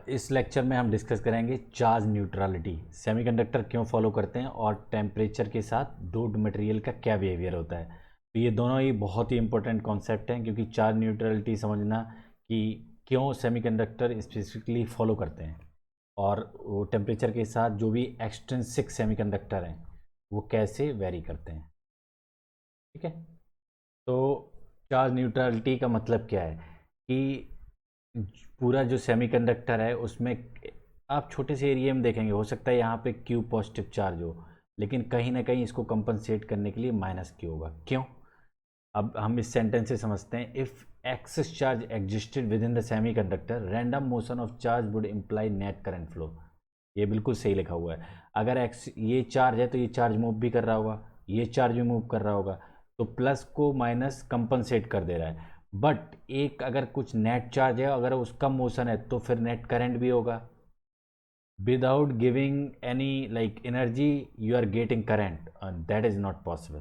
इस लेक्चर में हम डिस्कस करेंगे चार्ज न्यूट्रलिटी, सेमीकंडक्टर क्यों फॉलो करते हैं और टेम्परेचर के साथ डोप्ड मटेरियल का क्या बिहेवियर होता है। तो ये दोनों ही बहुत ही इंपॉर्टेंट कॉन्सेप्ट हैं, क्योंकि चार्ज न्यूट्रलिटी समझना कि क्यों सेमीकंडक्टर स्पेसिफिकली फॉलो करते हैं और वो टेम्परेचर के साथ जो भी एक्सट्रिंसिक सेमीकंडक्टर हैं वो कैसे वेरी करते हैं। ठीक है, तो चार्ज न्यूट्रलिटी का मतलब क्या है कि पूरा जो सेमीकंडक्टर है उसमें आप छोटे से एरिया में देखेंगे, हो सकता है यहाँ पे क्यू पॉजिटिव चार्ज हो, लेकिन कहीं ना कहीं इसको कंपनसेट करने के लिए माइनस क्यू होगा। क्यों? अब हम इस सेंटेंस से समझते हैं। If excess charge existed within the semiconductor, random motion of charge would imply net current flow. ये बिल्कुल सही लिखा हुआ है। अगर ये चार्ज है तो ये चार्ज मूव भी कर रहा होगा, ये चार्ज भी मूव कर रहा होगा, तो प्लस को माइनस कंपनसेट कर दे रहा है। बट एक अगर कुछ नेट चार्ज है, अगर उसका मोशन है तो फिर नेट करंट भी होगा। Without giving any like energy you are getting current, and that is not possible.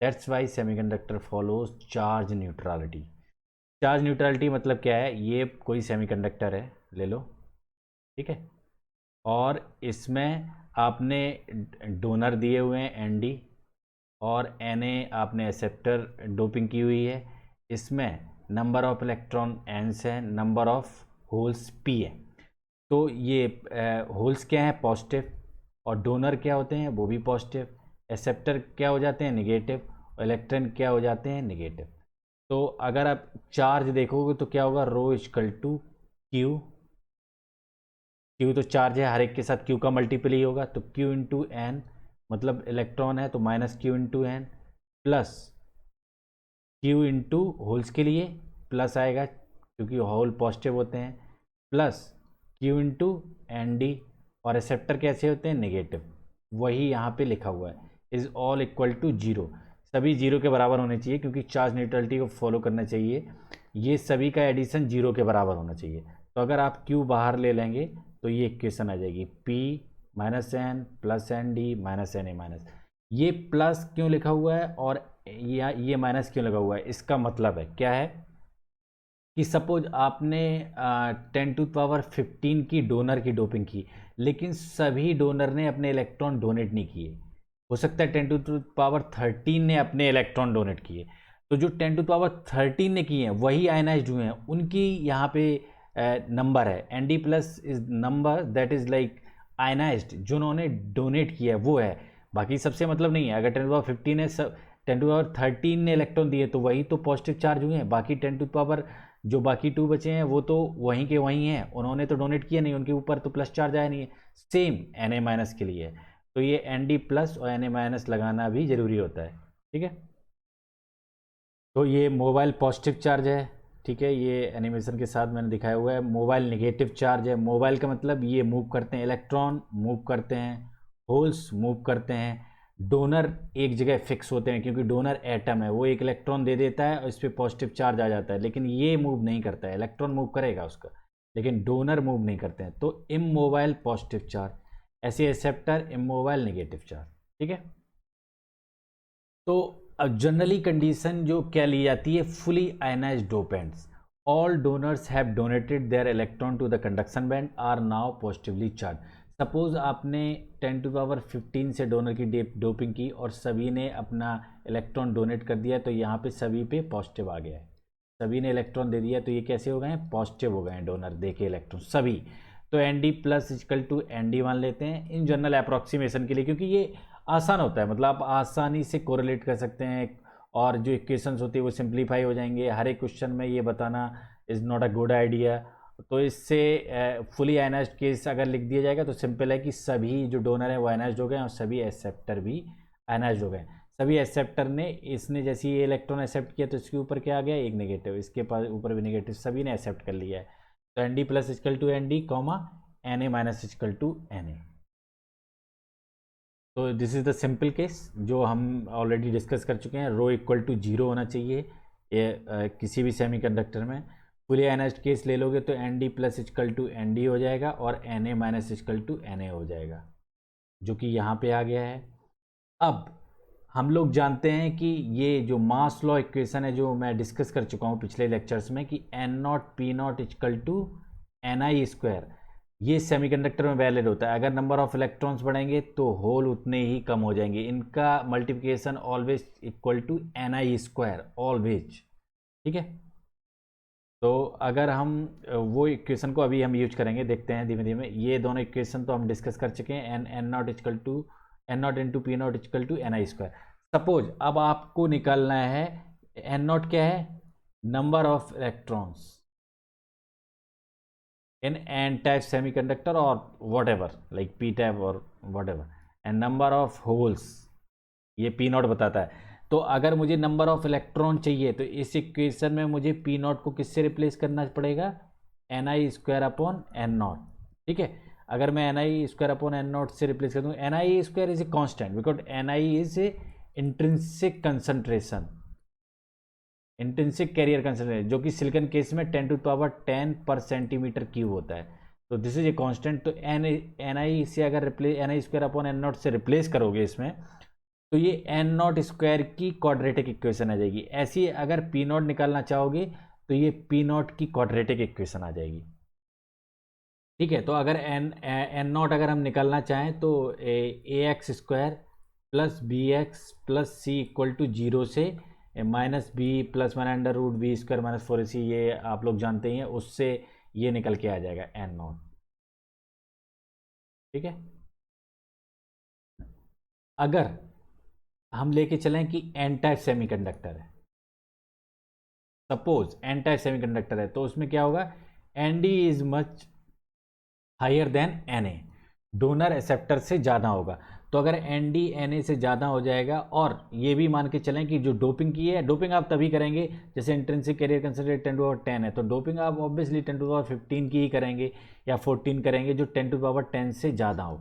That's why semiconductor follows charge neutrality. Charge neutrality मतलब क्या है? ये कोई सेमीकंडक्टर है, ले लो, ठीक है, और इसमें आपने डोनर दिए हुए हैं एन और Na आपने एक्सेप्टर डोपिंग की हुई है। इसमें नंबर ऑफ इलेक्ट्रॉन एन्स है, नंबर ऑफ होल्स पी है। तो ये होल्स क्या है? पॉजिटिव, और डोनर क्या होते हैं? वो भी पॉजिटिव। एक्सेप्टर क्या हो जाते हैं? निगेटिव। और इलेक्ट्रॉन क्या हो जाते हैं? निगेटिव। तो अगर आप चार्ज देखोगे तो क्या होगा? Rho equal to Q. Q तो चार्ज है, हर एक के साथ क्यू का मल्टीपल ही होगा, तो क्यू इंटू एन, मतलब इलेक्ट्रॉन है तो minus Q into N, plus Q into holes के लिए प्लस आएगा क्योंकि होल पॉजिटिव होते हैं, plus Q into N D, और एक्सेप्टर कैसे होते हैं? नेगेटिव। वही यहाँ पे लिखा हुआ है, is all equal to zero. सभी जीरो के बराबर होने चाहिए, क्योंकि चार्ज न्यूट्रलिटी को फॉलो करना चाहिए। ये सभी का एडिशन जीरो के बराबर होना चाहिए। तो अगर आप क्यू बाहर ले लेंगे तो ये इक्वेशन आ जाएगी, P minus N plus N D minus N A minus. ये प्लस क्यों लिखा हुआ है और ये माइनस क्यों लगा हुआ है? इसका मतलब है क्या है कि सपोज आपने 10⁻15 की डोनर की डोपिंग की, लेकिन सभी डोनर ने अपने इलेक्ट्रॉन डोनेट नहीं किए। हो सकता है 10⁻13 ने अपने इलेक्ट्रॉन डोनेट किए, तो जो 10⁻13 ने किए हैं वही आयनाइज्ड हुए हैं, उनकी यहाँ पे नंबर है। N D plus is number that is like ionized, जो उन्होंने डोनेट किया है वो है, बाकी सबसे मतलब नहीं है। अगर 10⁻15 है, सब 10⁻13 ने इलेक्ट्रॉन दिए तो वही तो पॉजिटिव चार्ज हुए हैं। बाकी 10 जो बाकी 2 बचे हैं वो तो वहीं के वहीं हैं, उन्होंने तो डोनेट किया नहीं, उनके ऊपर तो प्लस चार्ज आया नहीं है। सेम Na माइनस के लिए है, तो ये Nd प्लस और Na माइनस लगाना भी जरूरी होता है। ठीक है, तो ये मोबाइल पॉजिटिव चार्ज है, ठीक है, ये एनिमेशन के साथ मैंने दिखाया हुआ है। मोबाइल नेगेटिव चार्ज है। मोबाइल का मतलब ये मूव करते हैं, इलेक्ट्रॉन मूव करते हैं, होल्स मूव करते हैं। डोनर एक जगह फिक्स होते हैं, क्योंकि डोनर एटम है, वो एक इलेक्ट्रॉन दे देता है और इस पर पॉजिटिव चार्ज आ जाता है, लेकिन ये मूव नहीं करता है। इलेक्ट्रॉन मूव करेगा उसका, लेकिन डोनर मूव नहीं करते हैं। तो इमोबाइल पॉजिटिव चार्ज, ऐसे एक्सेप्टर इमोबाइल नेगेटिव चार्ज। ठीक है, तो अब जनरली कंडीशन जो क्या ली जाती है? Fully ionized dopants, all donors have donated their electron to the conduction band are now positively charge. Suppose आपने 10⁻15 से डोनर की डोपिंग की और सभी ने अपना इलेक्ट्रॉन डोनेट कर दिया, तो यहाँ पे सभी पे पॉजिटिव आ गया है। सभी ने इलेक्ट्रॉन दे दिया, तो ये कैसे हो गए हैं? पॉजिटिव हो गए हैं डोनर दे के इलेक्ट्रॉन सभी। तो N D plus equal to N D मान लेते हैं इन जनरल अप्रॉक्सीमेशन के लिए, क्योंकि ये आसान होता है, मतलब आप आसानी से कोरिलेट कर सकते हैं, और जो इक्वेशंस होती है वो सिंप्लीफाई हो जाएंगे। हर एक क्वेश्चन में ये बताना is not a good idea. तो इससे फुली आयनाइज्ड केस अगर लिख दिया जाएगा तो सिंपल है कि सभी जो डोनर हैं वो आयनाइज्ड हो गए और सभी एक्सेप्टर भी आयनाइज्ड हो गए। सभी एक्सेप्टर ने, इसने जैसे ये इलेक्ट्रॉन एक्सेप्ट किया तो इसके ऊपर क्या आ गया? एक नेगेटिव, इसके पास ऊपर भी नेगेटिव, सभी ने एक्सेप्ट कर लिया है। तो N D plus equal to N D comma N A minus equal to N A. तो this is the simple case जो हम ऑलरेडी डिस्कस कर चुके हैं। रो इक्वल टू जीरो होना चाहिए ये किसी भी सेमीकंडक्टर में। फुली आयनाइज्ड केस ले लोगे तो N D plus equal to N D हो जाएगा और N A minus equal to N A हो जाएगा, जो कि यहाँ पे आ गया है। अब हम लोग जानते हैं कि ये जो मास लॉ इक्वेशन है, जो मैं डिस्कस कर चुका हूँ पिछले लेक्चर्स में, कि N naught P naught equal to N I square, ये सेमीकंडक्टर में वैलिड होता है। अगर नंबर ऑफ इलेक्ट्रॉन्स बढ़ेंगे तो होल उतने ही कम हो जाएंगे। इनका multiplication always equal to N I square, always. ठीक है, तो अगर हम वो इक्वेशन को अभी हम यूज करेंगे, देखते हैं धीमे धीमे। ये दोनों इक्वेशन तो हम डिस्कस कर चुके हैं, N naught equal to N naught into P naught equal to N I square. Suppose अब आपको निकालना है एन नॉट क्या है, number of electrons in N type semiconductor और whatever like P type और whatever, and number of holes, ये P naught बताता है। तो अगर मुझे नंबर ऑफ इलेक्ट्रॉन चाहिए तो इस इक्वेशन में मुझे पी नॉट को किससे रिप्लेस करना पड़ेगा, N I square upon N naught. ठीक है, अगर मैं N I square upon N naught से रिप्लेस कर दूँ, N I square is a constant because N I is a intrinsic concentration, intrinsic carrier concentration, जो कि सिलिकॉन केस में 10⁻10 पर सेंटीमीटर क्यूब होता है। तो दिस इज ए कांस्टेंट। तो एन आई से अगर replace N I square upon N naught से रिप्लेस करोगे इसमें, तो ये एन नॉट स्क्वायर की क्वाड्रेटिक इक्वेशन आ जाएगी। ऐसी अगर पी नॉट निकालना चाहोगे तो ये पी नॉट की क्वाड्रेटिक इक्वेशन आ जाएगी। ठीक है, तो अगर एन नॉट अगर हम निकालना चाहें तो A X square plus B X plus C equal to 0 से minus B plus one under root B square minus 4ac, ये आप लोग जानते ही हैं, उससे ये निकल के आ जाएगा एन नॉट। ठीक है, अगर हम लेके चलें कि एन टाइप सेमीकंडक्टर है, सपोज एन टाइप सेमीकंडक्टर है, तो उसमें क्या होगा, N D is much higher than N A, donor acceptor से ज़्यादा होगा। तो अगर एन डी एन ए से ज़्यादा हो जाएगा, और ये भी मान के चलें कि जो डोपिंग की है, डोपिंग आप तभी करेंगे जैसे इंट्रिंसिक कैरियर कंसंट्रेशन 10⁻10 है, तो डोपिंग आप ऑब्वियसली 10⁻15 की ही करेंगे या 14 करेंगे जो 10⁻10 से ज़्यादा हो।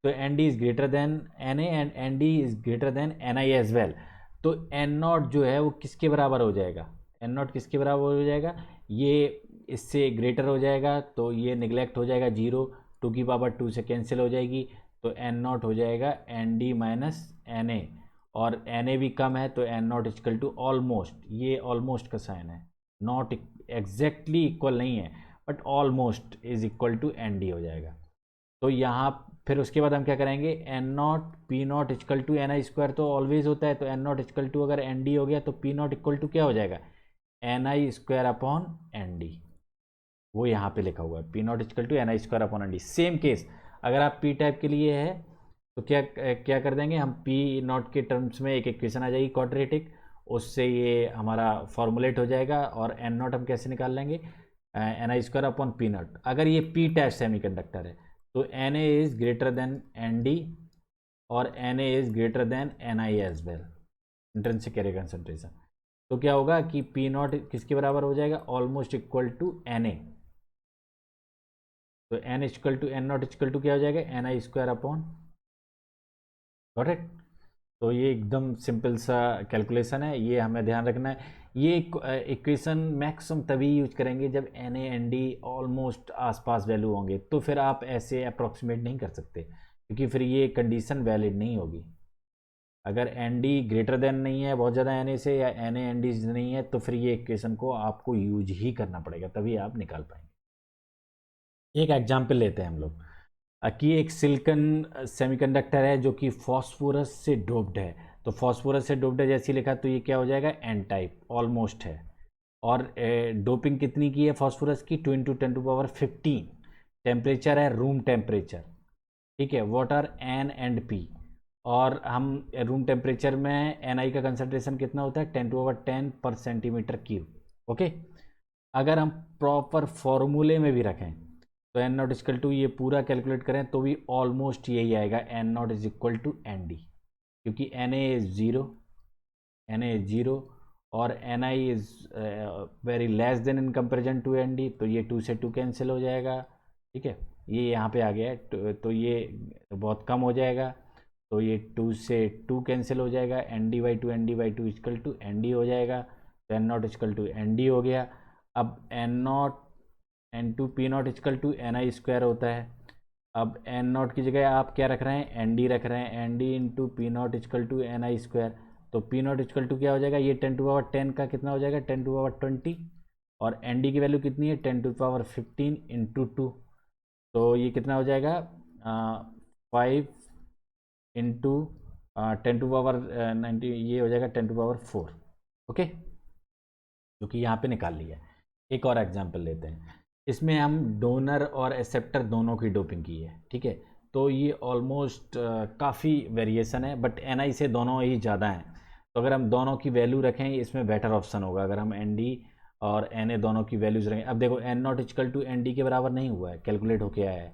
तो N D is greater than N A and N D is greater than N I as well. तो एन नॉट जो है वो किसके बराबर हो जाएगा, एन नॉट किसके बराबर हो जाएगा, ये इससे ग्रेटर हो जाएगा, तो ये निगलेक्ट हो जाएगा, 0 2 से कैंसिल हो जाएगी, तो एन नॉट हो जाएगा N D minus N A, और एन ए भी कम है तो N naught equal to almost, ये ऑलमोस्ट का साइन है, नॉट एग्जैक्टली इक्वल नहीं है but almost is equal to N D हो जाएगा। तो यहाँ फिर उसके बाद हम क्या करेंगे, N naught P naught equal to N I square तो ऑलवेज होता है, तो एन नॉट इक्वल टू अगर एन डी हो गया तो पी नॉट इक्वल टू क्या हो जाएगा, N I square upon N D, वो यहाँ पे लिखा हुआ है P naught equal to N I square upon N D. Same case अगर आप पी टाइप के लिए है तो क्या क्या कर देंगे हम, पी नॉट के टर्म्स में एक इक्वेशन आ जाएगी क्वाड्रेटिक, उससे ये हमारा फॉर्मुलेट हो जाएगा, और एन नॉट हम कैसे निकाल लेंगे, N I square upon P naught. अगर ये पी टाइप सेमीकंडक्टर है तो N A is greater than N D और N A is greater than N I as well, intrinsic carrier concentration. तो क्या होगा कि पी नॉट किसके बराबर हो जाएगा, almost equal to N A, तो N equal to N naught equal to क्या हो जाएगा, N I square upon, got it. तो ये एकदम सिंपल सा कैलकुलेशन है, ये हमें ध्यान रखना है। ये इक्वेशन मैक्सिमम तभी यूज करेंगे जब N A N D almost आसपास वैल्यू होंगे, तो फिर आप ऐसे अप्रॉक्सीमेट नहीं कर सकते क्योंकि फिर ये कंडीशन वैलिड नहीं होगी। अगर एन डी ग्रेटर देन नहीं है बहुत ज़्यादा एन ए से, या एन ए एन डी नहीं है, तो फिर ये इक्वेशन को आपको यूज ही करना पड़ेगा, तभी आप निकाल पाएंगे। एक एग्जाम्पल लेते हैं हम लोग कि एक सिलिकॉन सेमीकंडक्टर है जो कि फॉस्फोरस से डोप्ड है। तो फॉस्फोरस से डोप्ड है जैसे लिखा, तो ये क्या हो जाएगा, एन टाइप, ऑलमोस्ट है। और डोपिंग कितनी की है फॉस्फोरस की, 2 × 10⁻15। टेम्परेचर है रूम टेम्परेचर, ठीक है, वाटर एन एंड पी। और हम रूम टेम्परेचर में एन आई का कंसनट्रेशन कितना होता है, 10⁻10 पर सेंटीमीटर क्यूब। ओके, अगर हम प्रॉपर फॉर्मूले में भी रखें तो एन नॉट इक्वल टू ये पूरा कैलकुलेट करें तो भी ऑलमोस्ट यही आएगा, N naught is equal to N D, क्योंकि N A is zero, N A is zero और N I is very less than in comparison to N D, तो ये 2 से 2 कैंसिल हो जाएगा। ठीक है, ये यहाँ पे आ गया है, तो ये बहुत कम हो जाएगा, तो ये 2 से 2 कैंसिल हो जाएगा, N D by two equal to N D हो जाएगा, तो N naught equal to N D हो गया। अब N naught into P naught equal to N I square होता है। अब एन नॉट की जगह आप क्या रख रहे हैं, एन डी रख रहे हैं, N D into P naught equal to N I square. तो पी नॉट इक्वल टू क्या हो जाएगा, ये 10⁻10 का कितना हो जाएगा, 10⁻20, और एन की वैल्यू कितनी है 10⁻15 इंटू 2, तो ये कितना हो जाएगा 5 इंटू 10⁻90, ये हो जाएगा 10⁻4। ओके, जो कि यहाँ पे निकाल लिया। एक और एग्जांपल लेते हैं, इसमें हम डोनर और एक्सेप्टर दोनों की डोपिंग की है, ठीक है। तो ये ऑलमोस्ट काफ़ी वेरिएशन है, बट एन से दोनों ही ज़्यादा हैं। तो अगर हम दोनों की वैल्यू रखें, इसमें बेटर ऑप्शन होगा अगर हम एन और एन दोनों की वैल्यूज रखें। अब देखो N naught equal to N के बराबर नहीं हुआ है, कैलकुलेट होके आया है।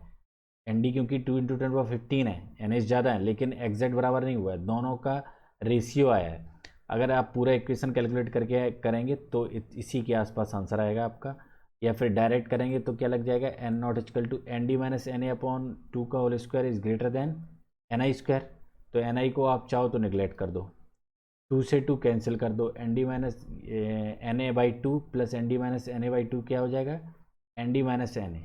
एन क्योंकि 2 इंटू 10⁻15 है, एन ज़्यादा है, लेकिन एग्जैक्ट बराबर नहीं हुआ है, दोनों का रेशियो आया है। अगर आप पूरा इक्वेशन कैलकुलेट करके करेंगे तो इसी के आसपास आंसर आएगा आपका, या फिर डायरेक्ट करेंगे तो क्या लग जाएगा, N naught equal to N D minus N A upon 2 का whole square is greater than N I square. तो एन आई को आप चाहो तो निगलेक्ट कर दो, 2 से 2 कैंसिल कर दो, N D minus N A by 2 plus N D minus N A by 2 क्या हो जाएगा, N D minus N A.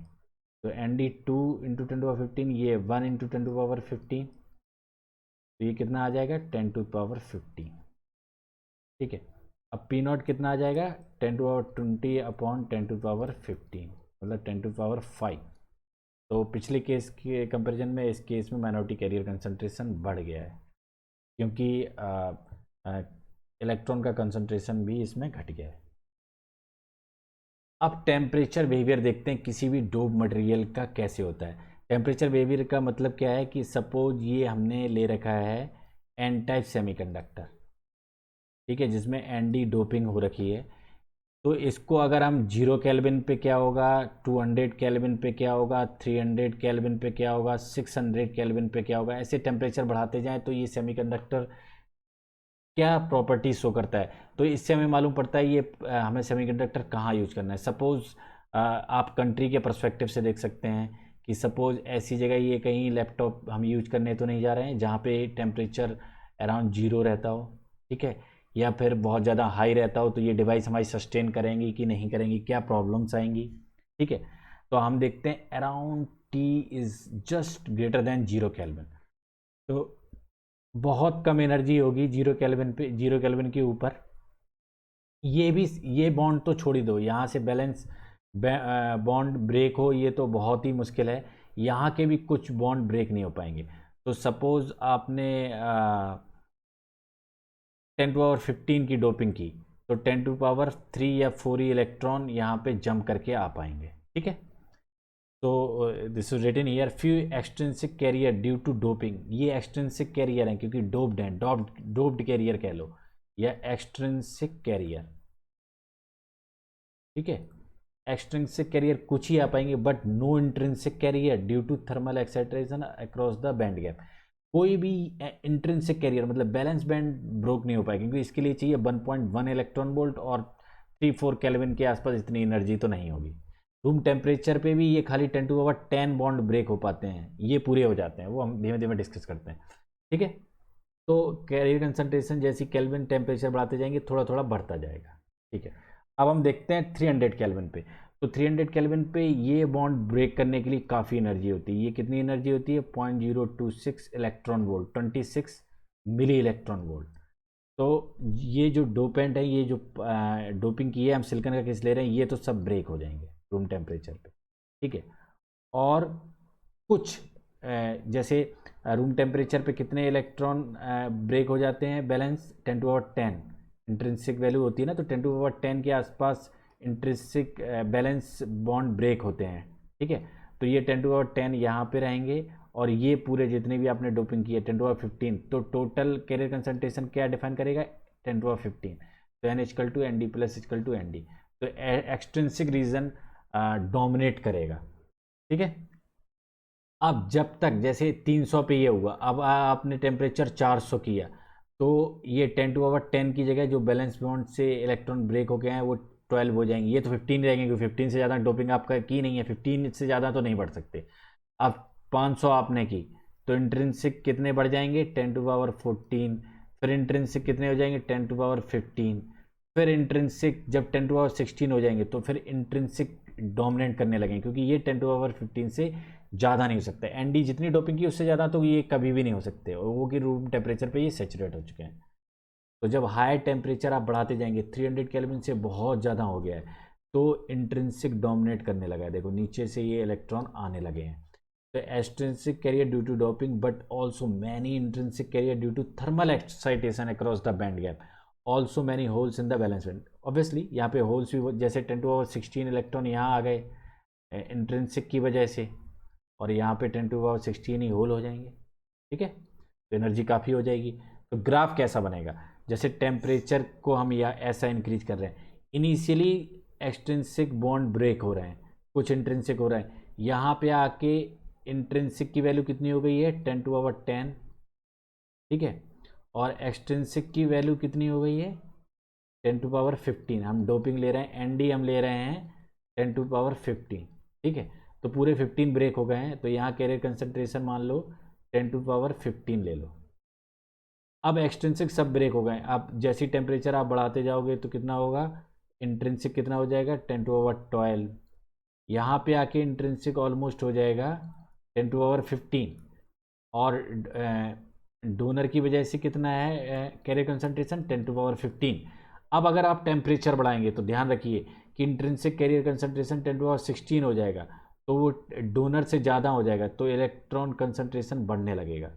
तो एन डी 2 इंटू 10⁻15, ये 1 इंटू 10⁻15, तो ये कितना आ जाएगा 10⁻15, ठीक है। अब पी नॉट कितना आ जाएगा 10⁻20 अपॉन 10⁻15, मतलब 10⁻5। तो पिछले केस के कंपैरिजन में इस केस में माइनॉरिटी कैरियर कंसंट्रेशन बढ़ गया है, क्योंकि इलेक्ट्रॉन का कंसंट्रेशन भी इसमें घट गया है। अब टेम्परेचर बिहेवियर देखते हैं किसी भी डोप मटेरियल का कैसे होता है। टेम्परेचर बिहेवियर का मतलब क्या है कि सपोज ये हमने ले रखा है एन टाइप सेमीकंडक्टर, ठीक है, जिसमें एन डी डोपिंग हो रखी है। तो इसको अगर हम 0 केल्विन पे क्या होगा, 200 केल्विन पे क्या होगा, 300 केल्विन पे क्या होगा, 600 केल्विन पे क्या होगा, ऐसे टेम्परेचर बढ़ाते जाएं तो ये सेमीकंडक्टर क्या प्रॉपर्टी शो करता है। तो इससे हमें मालूम पड़ता है ये हमें सेमीकंडक्टर कहाँ यूज करना है। सपोज आप कंट्री के पर्सपेक्टिव से देख सकते हैं कि सपोज ऐसी जगह ये कहीं लैपटॉप हम यूज करने तो नहीं जा रहे हैं जहाँ पे टेम्परेचर अराउंड 0 रहता हो, ठीक है, या फिर बहुत ज़्यादा हाई रहता हो, तो ये डिवाइस हमारी सस्टेन करेंगी कि नहीं करेंगी, क्या प्रॉब्लम्स आएंगी, ठीक है। तो हम देखते हैं around T is just greater than 0 kelvin, तो बहुत कम एनर्जी होगी 0 केल्विन पे, 0 केल्विन के ऊपर। ये बॉन्ड तो छोड़ ही दो, यहाँ से बैलेंस बॉन्ड ब्रेक हो ये तो बहुत ही मुश्किल है, यहाँ के भी कुछ बॉन्ड ब्रेक नहीं हो पाएंगे। तो सपोज आपने 10⁻15 की डोपिंग की, तो 10⁻3 या 4 ही इलेक्ट्रॉन यहाँ पे जंप करके आ पाएंगे, ठीक है। तो this is written here, few extrinsic carrier due to doping, ये एक्सट्रिंसिक कैरियर हैं क्योंकि डोप्ड हैं, डोप्ड कैरियर कह लो या एक्सट्रिंसिक कैरियर, ठीक है। एक्सट्रिंसिक कैरियर कुछ ही आ पाएंगे, but no intrinsic carrier due to thermal excitation across the band gap. कोई भी इंट्रिंसिक कैरियर मतलब बैलेंस बैंड ब्रोक नहीं हो पाएगा, क्योंकि इसके लिए चाहिए 1.1 इलेक्ट्रॉन वोल्ट और 3-4 केल्विन के आसपास इतनी एनर्जी तो नहीं होगी। रूम टेम्परेचर पे भी ये खाली 10⁻10 बॉन्ड ब्रेक हो पाते हैं, ये पूरे हो जाते हैं, वो हम धीमे धीमे डिस्कस करते हैं, ठीक है। तो कैरियर कंसंट्रेशन जैसी केल्विन टेम्परेचर बढ़ाते जाएंगे थोड़ा थोड़ा बढ़ता जाएगा, ठीक है। अब हम देखते हैं 300 केल्विन पे, तो 300 केल्विन पे ये बॉन्ड ब्रेक करने के लिए काफ़ी एनर्जी होती है। ये कितनी एनर्जी होती है 0.026 electron volt, 26 milli electron volt. तो ये जो डोपेंट है, ये जो डोपिंग की है, हम सिलिकॉन का केस ले रहे हैं, ये तो सब ब्रेक हो जाएंगे रूम टेम्परेचर पे, ठीक है। और कुछ जैसे रूम टेम्परेचर पे कितने इलेक्ट्रॉन ब्रेक हो जाते हैं, बैलेंस 10⁻10 इंट्रिंसिक वैल्यू होती है ना, तो 10⁻10 के आसपास इंट्रिंसिक बैलेंस बॉन्ड ब्रेक होते हैं, ठीक है। तो ये 10⁻10 यहाँ पे रहेंगे, और ये पूरे जितने भी आपने डोपिंग की है 10⁻15, तो टोटल कैरियर कंसंट्रेशन क्या डिफाइन करेगा 10⁻15, तो N equal to N D plus equal to N D. तो एक्सट्रिंसिक रीजन डोमिनेट करेगा, ठीक है। अब जब तक जैसे 300 पे ये हुआ, अब आपने टेम्परेचर 400 किया, तो ये 10⁻10 की जगह जो बैलेंस बॉन्ड से इलेक्ट्रॉन ब्रेक हो गए हैं वो 12 हो जाएंगे, ये तो 15 रहेंगे, क्योंकि 15 से ज़्यादा डोपिंग आपका की नहीं है, 15 से ज़्यादा तो नहीं बढ़ सकते। अब 500 आपने की, तो इंट्रिंसिक कितने बढ़ जाएंगे 10⁻14, फिर इंट्रिंसिक कितने हो जाएंगे 10⁻15, फिर इंट्रिंसिक जब 10⁻16 हो जाएंगे तो फिर इंट्रिंसिक डोमिनेट करने लगेंगे, क्योंकि ये 10⁻15 से ज़्यादा नहीं हो सकता। एन डी जितनी डोपिंग की उससे ज़्यादा तो ये कभी भी नहीं हो सकते, और वो कि रूम टेम्परेचर पे ये सेचुरेट हो चुके हैं। तो जब हाई टेम्परेचर आप बढ़ाते जाएंगे, 300 केल्विन से बहुत ज़्यादा हो गया है, तो इंट्रिंसिक डोमिनेट करने लगा है। देखो नीचे से ये इलेक्ट्रॉन आने लगे हैं। तो extrinsic carrier due to doping but also many intrinsic carrier due to thermal excitation across the band gap, also many holes in the valence band. Obviously यहाँ पे होल्स भी, जैसे 10⁻16 इलेक्ट्रॉन यहाँ आ गए इंट्रिंसिक की वजह से, और यहाँ पे 10⁻16 ही होल हो जाएंगे। ठीक है, तो एनर्जी काफ़ी हो जाएगी। तो ग्राफ कैसा बनेगा, जैसे टेम्परेचर को हम या ऐसा इंक्रीज कर रहे हैं, इनिशियली एक्सट्रिंसिक बॉन्ड ब्रेक हो रहे हैं, कुछ इंट्रिंसिक हो रहा है, यहाँ पे आके इंट्रिंसिक की वैल्यू कितनी हो गई है 10⁻10, ठीक है, और एक्सट्रिंसिक की वैल्यू कितनी हो गई है 10⁻15। हम डोपिंग ले रहे हैं, एनडी हम ले रहे हैं 10⁻15, ठीक है, तो पूरे 15 ब्रेक हो गए हैं। तो यहाँ कैरियर कंसंट्रेशन मान लो 10⁻15 ले लो। अब एक्सट्रिंसिक सब ब्रेक हो गए। अब जैसी टेम्परेचर आप बढ़ाते जाओगे तो कितना होगा, इंट्रिंसिक कितना हो जाएगा 10⁻12, यहाँ पे आके इंट्रिंसिक ऑलमोस्ट हो जाएगा 10⁻15, और डोनर की वजह से कितना है कैरियर कंसंट्रेशन 10⁻15। अब अगर आप टेम्परेचर बढ़ाएंगे तो ध्यान रखिए कि इंट्रिंसिक कैरियर कंसंट्रेशन 10⁻16 हो जाएगा, तो वो डोनर से ज़्यादा हो जाएगा, तो इलेक्ट्रॉन कंसंट्रेशन बढ़ने लगेगा,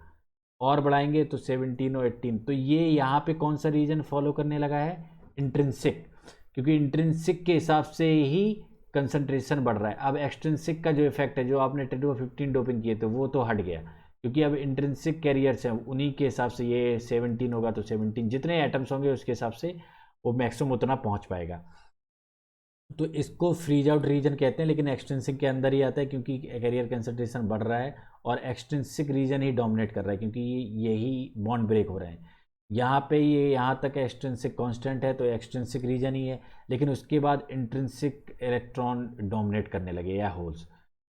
और बढ़ाएंगे तो 17 और 18। तो ये यहाँ पे कौन सा रीजन फॉलो करने लगा है, इंट्रिंसिक, क्योंकि इंट्रिंसिक के हिसाब से ही कंसंट्रेशन बढ़ रहा है। अब एक्सट्रिंसिक का जो इफेक्ट है, जो आपने 10⁻15 डोपिंग किए थे वो तो हट गया, क्योंकि अब इंट्रिंसिक कैरियर्स हैं, उन्हीं के हिसाब से ये 17 होगा, तो 17 जितने एटम्स होंगे उसके हिसाब से वो मैक्सिमम उतना पहुंच पाएगा। तो इसको फ्रीज आउट रीजन कहते हैं, लेकिन एक्सट्रिंसिक के अंदर ही आता है, क्योंकि कैरियर कंसंट्रेशन बढ़ रहा है और एक्सट्रिंसिक रीजन ही डोमिनेट कर रहा है, क्योंकि यही बॉन्ड ब्रेक हो रहे हैं। यहाँ पे ये यहाँ तक एक्सट्रिंसिक कांस्टेंट है, तो एक्सट्रिंसिक रीजन ही है, लेकिन उसके बाद इंट्रिंसिक इलेक्ट्रॉन डोमिनेट करने लगे या होल्स,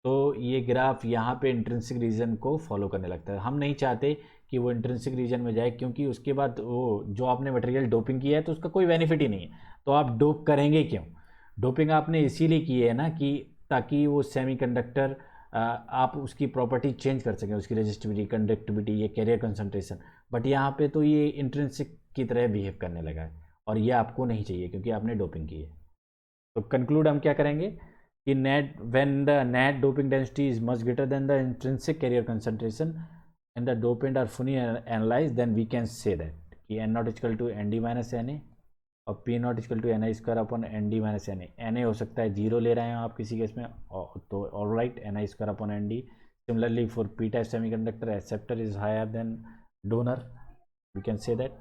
तो ये ग्राफ यहाँ पे इंट्रिंसिक रीजन को फॉलो करने लगता है। हम नहीं चाहते कि वो इंट्रिंसिक रीजन में जाए, क्योंकि उसके बाद वो जो आपने मटेरियल डोपिंग किया है तो उसका कोई बेनिफिट ही नहीं है, तो आप डोप करेंगे क्यों। डोपिंग आपने इसीलिए की है ना कि ताकि वो सेमीकंडक्टर आप उसकी प्रॉपर्टी चेंज कर सकें, उसकी रेजिस्टिविटी, कंडक्टिविटी, ये कैरियर कंसंट्रेशन। बट यहाँ पे तो ये इंट्रिंसिक की तरह बिहेव करने लगा है, और ये आपको नहीं चाहिए क्योंकि आपने डोपिंग की है। तो कंक्लूड हम क्या करेंगे कि net when the net doping density is much greater than the intrinsic carrier concentration and the dopant are fully analyse, then we can say that कि n0 equal to ND minus Na और P0 equal to NI square upon ND minus Na हो सकता है 0 ले रहे हैं आप किसी केस में, तो all right NI square upon ND। Similarly for P type semiconductor acceptor is higher than donor, we can say that.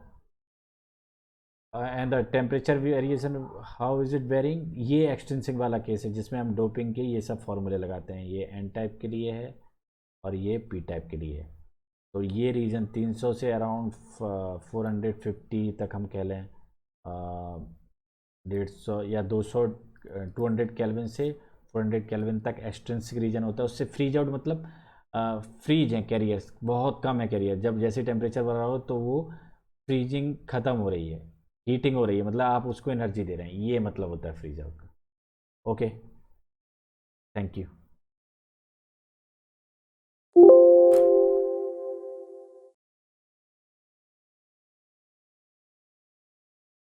And the temperature variation how is it varying, ये एक्सटेंसिक वाला केस है जिसमें हम doping के ये सब फॉर्मूले लगाते हैं। ये N टाइप के लिए है और ये P टाइप के लिए है। तो ये रीजन 300 से अराउंड 450 तक हम कह लें, 150 या 200 200 केल्विन से 400 केल्विन तक एक्सट्रिंसिक रीजन होता है। उससे फ्रीज आउट मतलब फ्रीज हैं कैरियर्स, बहुत कम है कैरियर। जब जैसे टेम्परेचर बढ़ रहा हो तो वो फ्रीजिंग ख़त्म हो रही है, हीटिंग हो रही है, मतलब आप उसको एनर्जी दे रहे हैं, ये मतलब होता है फ्रीज आउट का। Okay, thank you.